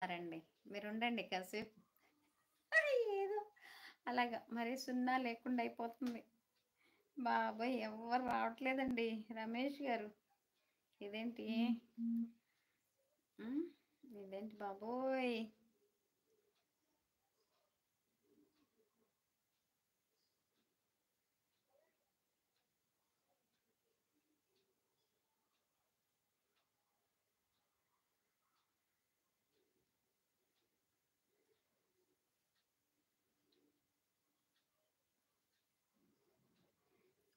రండి. మీరుండండి కాసేపు. ఏదో అలాగా మరి సున్నా లేకుండా అయిపోతుంది. బాబోయ్! ఎవ్వరు రావట్లేదండి. రమేష్ గారు ఇదేంటి? హ్మ్. ఇదేంటి బాబోయ్!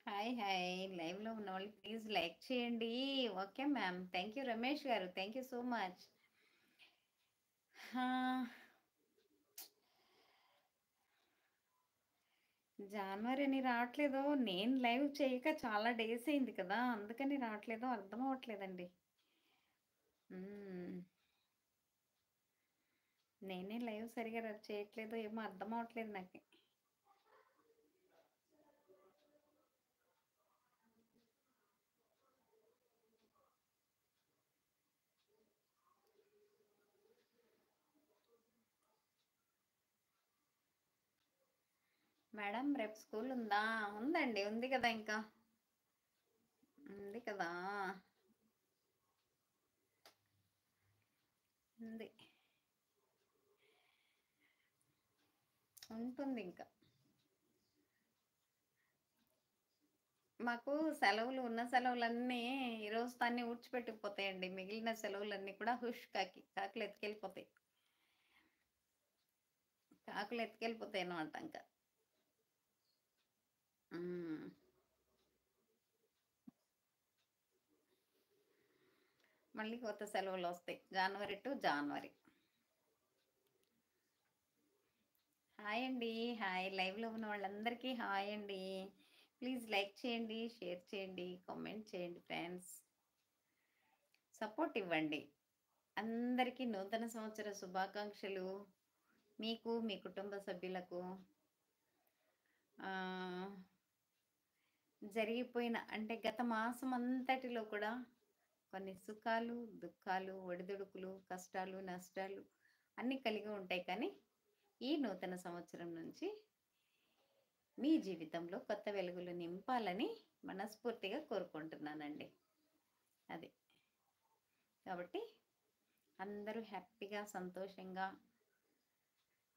హాయ్. హాయ్. లైవ్‌లో ఉన్నవాళ్ళు ప్లీజ్ లైక్ చేయండి. Okay ma'am. Thank you Ramesh గారు. Thank you so much. ఆ! జాన్వరి అని రావట్లేదు. నేను లైవ్ చేయక చాలా డేస్ అయింది కదా! అందుకని రావట్లేదో అర్థం అవ్వట్లేదండి. హ్మ్. నేనే లైవ్ సరిగ్గా చేయట్లేదో ఏమో అర్థం అవ్వట్లేదు నాకి. మేడం రేపు స్కూల్ ఉందా? ఉందండి. ఉంది కదా ఇంకా. ఉంది కదా! ఉంది. ఉంటుందింక. మాకు సెలవులు ఉన్న సెలవులన్నీ ఈ రోజుతో అన్నీ ఊడ్చిపెట్టుకుపోతాయండి. మిగిలిన సెలవులన్నీ కూడా హుష్ కాకులు ఎత్తుకెళ్ళిపోతాయి. కాకులు ఎత్తుకెళ్ళిపోతాయన్నమాట ఇంక. హ్మ్. మళ్ళీ కొత్త సెలవులొస్తాయి. January to January. హాయ్ అండి. హాయ్. లైవ్‌లో ఉన్న వాళ్ళందరికీ హాయ్ అండి. ప్లీజ్ లైక్ చేయండి, షేర్ చేయండి, కామెంట్ చేయండి ఫ్రెండ్స్. సపోర్ట్ ఇవ్వండి. అందరికీ నూతన సంవత్సర శుభాకాంక్షలు. మీకు, మీ కుటుంబ సభ్యులకు. ఆహ్, జరిగిపోయిన అంటే గత మాసం అంతటిలో కూడా కొన్ని సుఖాలు, దుఃఖాలు, ఒడిదుడుకులు, కష్టాలు, నష్టాలు అన్నీ కలిగి ఉంటాయి. కానీ ఈ నూతన సంవత్సరం నుంచి మీ జీవితంలో కొత్త వెలుగులు నింపాలని మనస్ఫూర్తిగా కోరుకుంటున్నానండి. అది. కాబట్టి అందరూ హ్యాపీగా, సంతోషంగా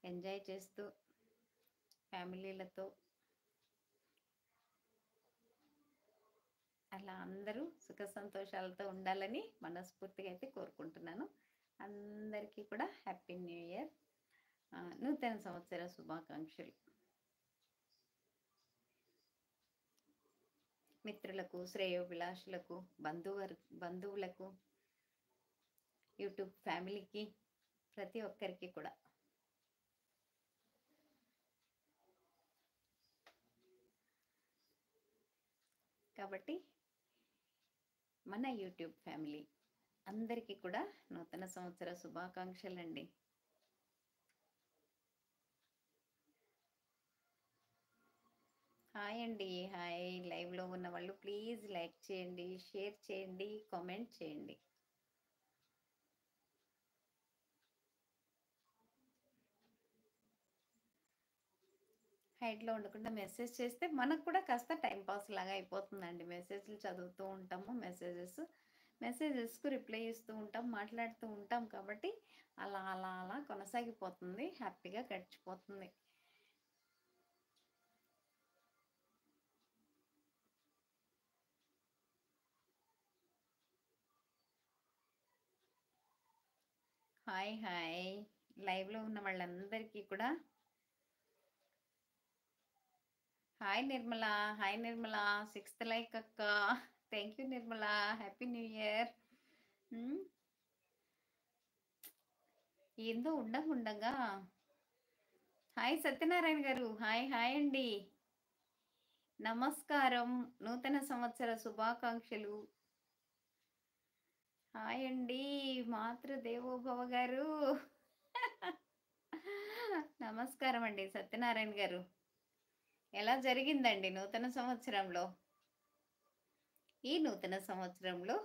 ఎంజాయ్ చేస్తూ ఫ్యామిలీలతో అలా అందరూ సుఖ సంతోషాలతో ఉండాలని మనస్ఫూర్తిగా అయితే కోరుకుంటున్నాను. అందరికీ కూడా హ్యాపీ న్యూ ఇయర్. నూతన సంవత్సర శుభాకాంక్షలు. మిత్రులకు, శ్రేయోభిలాషులకు, బంధువులకు, యూట్యూబ్ ఫ్యామిలీకి ప్రతి ఒక్కరికి కూడా. కాబట్టి మన యూట్యూబ్ ఫ్యామిలీ అందరికీ కూడా నూతన సంవత్సర శుభాకాంక్షలండి. హాయ్ అండి. హాయ్. లైవ్‌లో ఉన్న వాళ్ళు ప్లీజ్ లైక్ చేయండి, షేర్ చేయండి, కామెంట్ చేయండి. హైడ్‌లో ఉండకుండా మెసేజ్ చేస్తే మనకు కూడా కాస్త టైం పాస్ లాగా అయిపోతుందండి. మెసేజ్‌లు చదువుతూ ఉంటాము. మెసేజెస్‌కు రిప్లై ఇస్తూ ఉంటాం. మాట్లాడుతూ ఉంటాం కాబట్టి అలా అలా అలా కొనసాగిపోతుంది. హ్యాపీగా గడిచిపోతుంది. హాయ్. హాయ్. లైవ్‌లో ఉన్న వాళ్ళందరికీ కూడా hi Nirmala. Hi Nirmala. Sixth like అక్క. Thank you Nirmala. Happy new year. హ్మ్. ఏందో ఉండంగా హాయ్ సత్యనారాయణ గారు. హాయ్. హాయ్ అండి. నమస్కారం. నూతన సంవత్సర శుభాకాంక్షలు. హాయ్ అండి. మాతృదేవోభవ గారు. నమస్కారం అండి సత్యనారాయణ గారు. ఎలా జరిగిందండి నూతన సంవత్సరంలో? ఈ నూతన సంవత్సరంలో